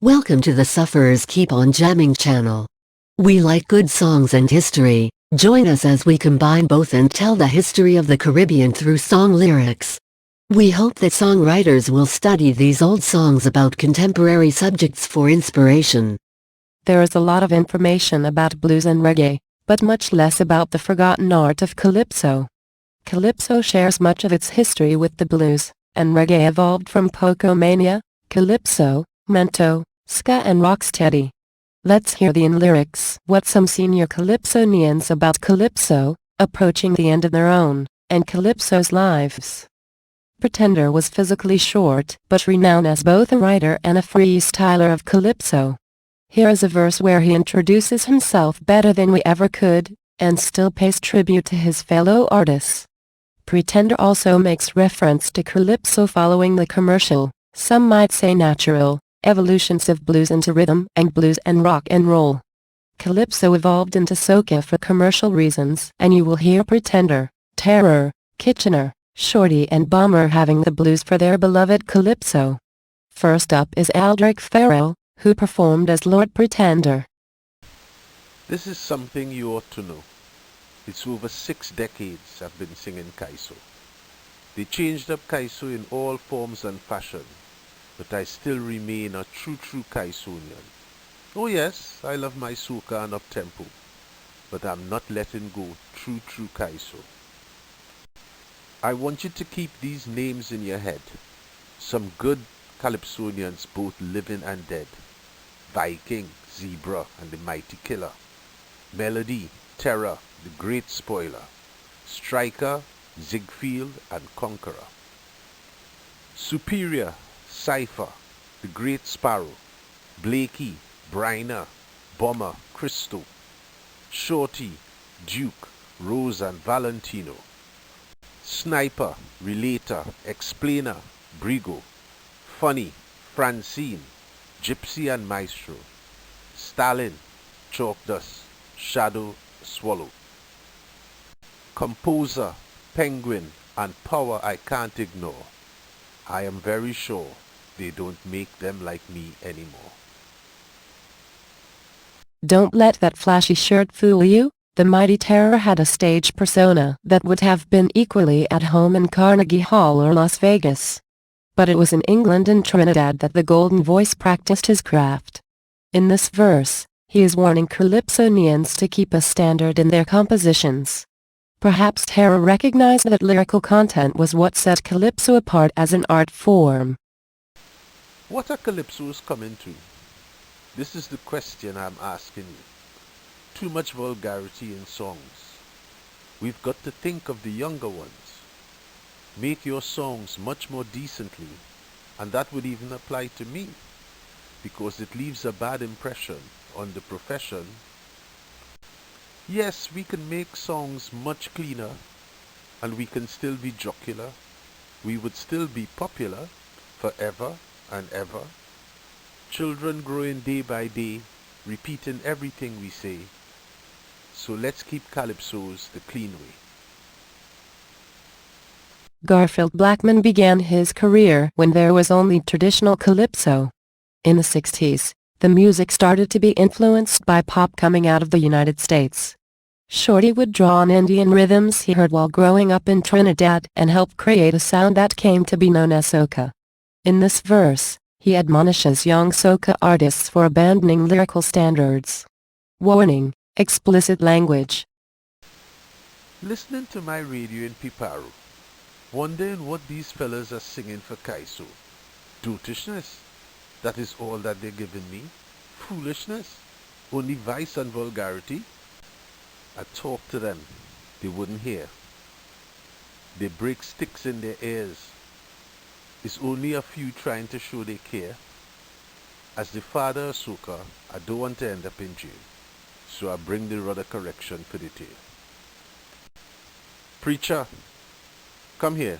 Welcome to the Sufferers Keep on Jamming channel. We like good songs and history. Join us as we combine both and tell the history of the Caribbean through song lyrics. We hope that songwriters will study these old songs about contemporary subjects for inspiration. There is a lot of information about blues and reggae, but much less about the forgotten art of calypso. Calypso shares much of its history with the blues, and reggae evolved from Pocomania, calypso, mento, ska and rocksteady. Let's hear the in lyrics what some senior Calypsonians about calypso, approaching the end of their own, and calypso's lives. Pretender was physically short, but renowned as both a writer and a freestyler of calypso. Here is a verse where he introduces himself better than we ever could, and still pays tribute to his fellow artists. Pretender also makes reference to calypso following the commercial, some might say natural, evolutions of blues into rhythm and blues and rock and roll. Calypso evolved into soca for commercial reasons, and you will hear Pretender, Terror, Kitchener, Shorty and Bomber having the blues for their beloved calypso. First up is Aldrich Farrell, who performed as Lord Pretender. This is something you ought to know. It's over 6 decades I've been singing Kaiso. They changed up Kaiso in all forms and fashion, but I still remain a true Kaisonian. Oh yes, I love my soca and up-tempo, but I'm not letting go true Kaiso. I want you to keep these names in your head. Some good Calypsonians, both living and dead. Viking, Zebra and the Mighty Killer. Melody, Terror, the Great Spoiler. Striker, Ziegfeld and Conqueror. Superior, Cypher, the Great Sparrow. Blakey, Briner, Bomber, Christo. Shorty, Duke, Rose and Valentino. Sniper, Relator, Explainer, Brigo. Funny, Francine, Gypsy and Maestro. Stalin, Chalk Dust, Shadow, Swallow. Composer, Penguin and Power I can't ignore. I am very sure they don't make them like me anymore. Don't let that flashy shirt fool you. The Mighty Terror had a stage persona that would have been equally at home in Carnegie Hall or Las Vegas. But it was in England and Trinidad that the Golden Voice practiced his craft. In this verse, he is warning Calypsonians to keep a standard in their compositions. Perhaps Terror recognized that lyrical content was what set calypso apart as an art form. What are calypsos coming to? This is the question I'm asking you. Too much vulgarity in songs. We've got to think of the younger ones. Make your songs much more decently, and that would even apply to me, because it leaves a bad impression on the profession. Yes, we can make songs much cleaner, and we can still be jocular. We would still be popular forever and ever. Children growing day by day, repeating everything we say. So let's keep calypsos the clean way. Garfield Blackman began his career when there was only traditional calypso. In the 60s, the music started to be influenced by pop coming out of the United States. Shorty would draw on Indian rhythms he heard while growing up in Trinidad and help create a sound that came to be known as soca. In this verse, he admonishes young soca artists for abandoning lyrical standards. Warning: explicit language. Listening to my radio in Piparo, wondering what these fellas are singing for Kaiso. Dotishness, that is all that they're giving me. Foolishness, only vice and vulgarity. I talk to them, they wouldn't hear. They break sticks in their ears. It's only a few trying to show they care. As the father of soca, I don't want to end up in jail, so I bring the rudder correction for the tale. Preacher, come here.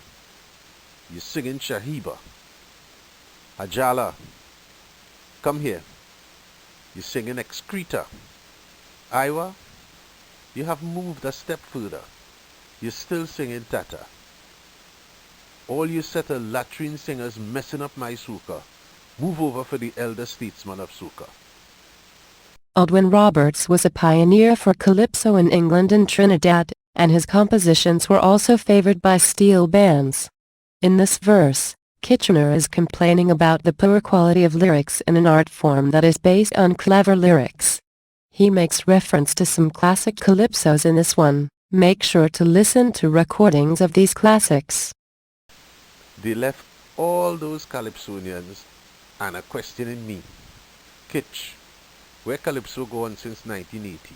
You're singing Shahiba. Ajala, come here. You're singing Excreta. Iwa, you have moved a step further. You're still singing Tata. All you set of Latrine singers messing up my soca. Move over for the elder statesman of soca. Aldwin Roberts was a pioneer for calypso in England and Trinidad, and his compositions were also favored by steel bands. In this verse, Kitchener is complaining about the poor quality of lyrics in an art form that is based on clever lyrics. He makes reference to some classic calypsos in this one. Make sure to listen to recordings of these classics. They left all those Calypsonians and are questioning me. Kitch, where Calypso gone since 1980?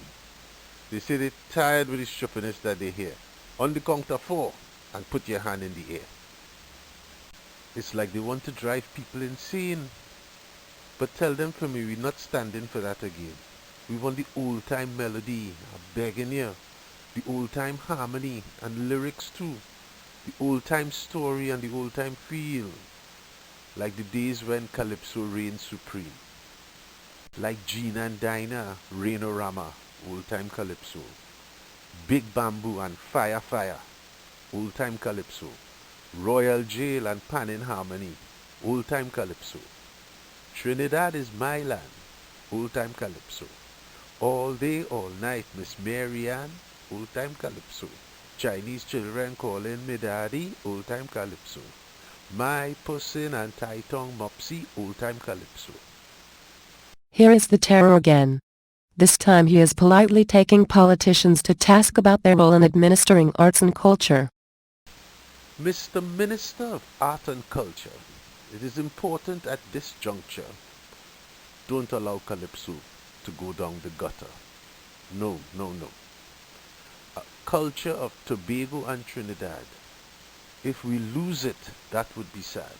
They say they're tired with the stupidness that they hear. On the count of 4 and put your hand in the air. It's like they want to drive people insane. But tell them for me, we're not standing for that again. We want the old-time melody, I'm begging you. The old-time harmony and lyrics too. The old-time story and the old-time feel. Like the days when Calypso reigned supreme. Like Gina and Dinah, Rainorama, old-time Calypso. Big Bamboo and Fire Fire, old-time Calypso. Royal Jail and Pan in Harmony, old-time Calypso. Trinidad is my land, old-time Calypso. All day, all night, Miss Mary Ann, old-time Calypso. Chinese children calling me daddy, old-time Calypso. My Pussin and Tai Tong Mopsy, old-time Calypso. Here is the terror again. This time he is politely taking politicians to task about their role in administering arts and culture. Mr. Minister of Art and Culture, it is important at this juncture, don't allow Calypso to go down the gutter. No, no, no. A culture of Tobago and Trinidad. If we lose it, that would be sad.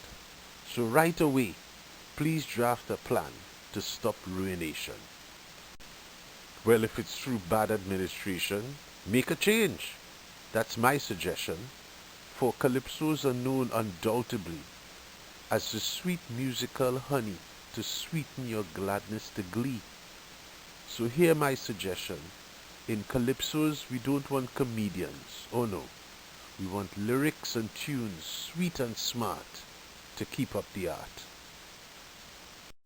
So right away, please draft a plan to stop ruination. Well, if it's through bad administration, make a change. That's my suggestion. For calypsos are known undoubtedly as the sweet musical honey to sweeten your gladness to glee. So hear my suggestion. In calypsos, we don't want comedians. Oh no. We want lyrics and tunes, sweet and smart, to keep up the art.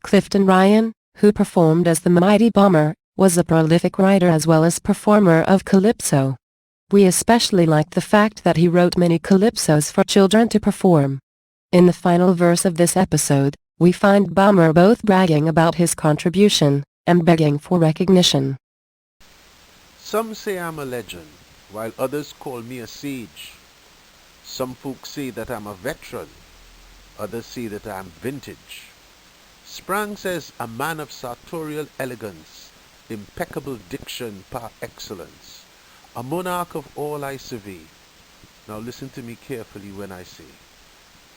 Clifton Ryan, who performed as the Mighty Bomber, was a prolific writer as well as performer of calypso. We especially like the fact that he wrote many calypsos for children to perform. In the final verse of this episode, we find Bomber both bragging about his contribution and begging for recognition. Some say I'm a legend, while others call me a sage. Some folks say that I'm a veteran, others say that I'm vintage. Sprang says a man of sartorial elegance, impeccable diction par excellence. A monarch of all I survey. Now listen to me carefully when I say,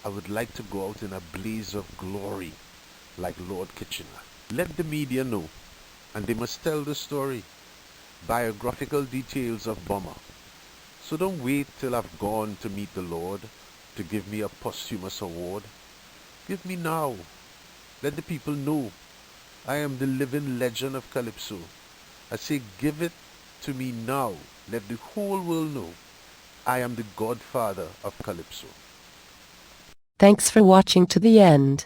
I would like to go out in a blaze of glory, like Lord Kitchener. Let the media know, and they must tell the story, biographical details of Bomber. So don't wait till I've gone to meet the Lord to give me a posthumous award. Give me now. Let the people know I am the living legend of Calypso. I say give it to me now. Let the whole world know I am the Godfather of Calypso. Thanks for watching to the end.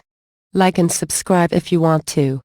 Like and subscribe if you want to.